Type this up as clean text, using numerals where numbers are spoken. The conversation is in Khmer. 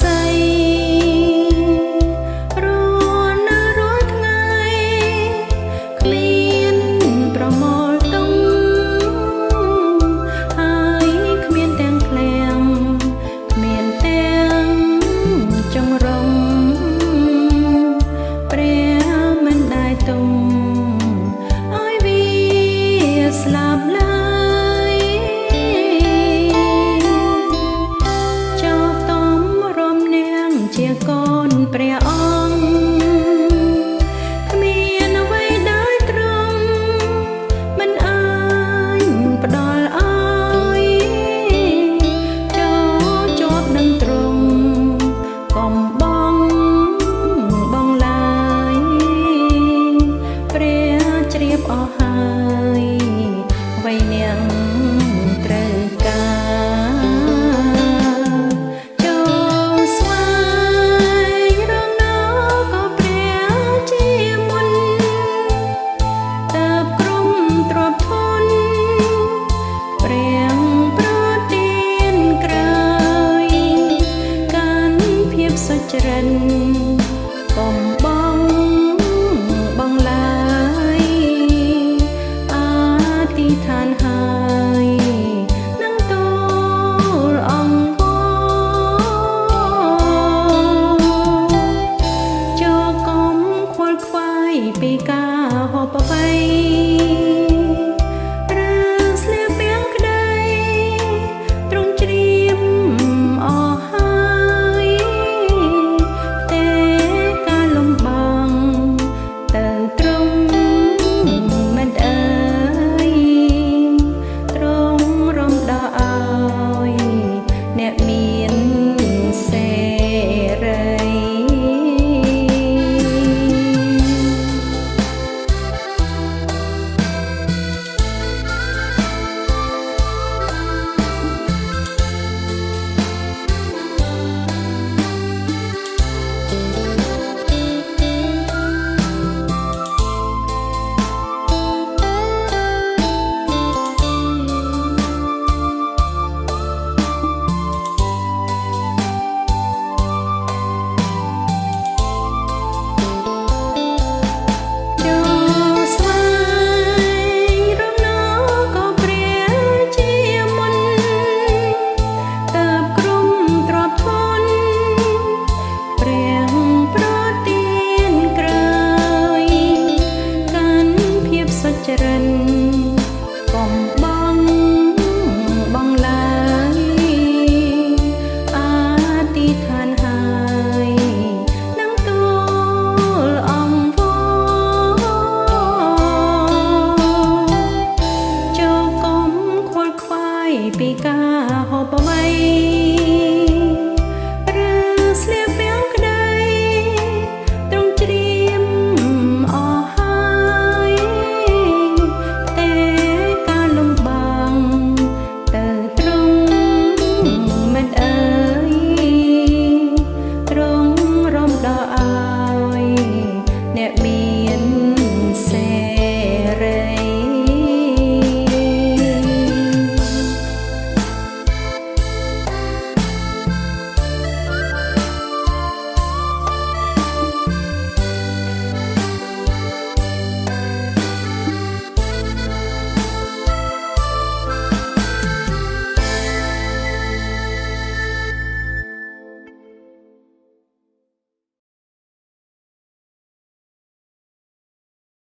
ស័យរួនរាល់ថ្ងៃគ្មានប្រមល់ទុំហើយគ្មានទាំងឃ្លាំងគ្មានទាំងចង្រង់ព្រះមិនដែលទុំឲ្យវាស្លាប់ឡើយជាកូនព្រះអង្គគ្មានអ្វីដែលត្រង់មិនអាចផ្ដល់ឲ្យចូលជាប់នឹងទ្រង់កុំបងឡើយព្រះជ្រាបអស់ហើយអ្វីនាងត្រូវការសុចរិនកុំបងឡើយអធិដ្ឋានហើយនឹងទូលអង្គចូលកុំខ្វល់ខ្វាយពីការហូបអ្វីចរិន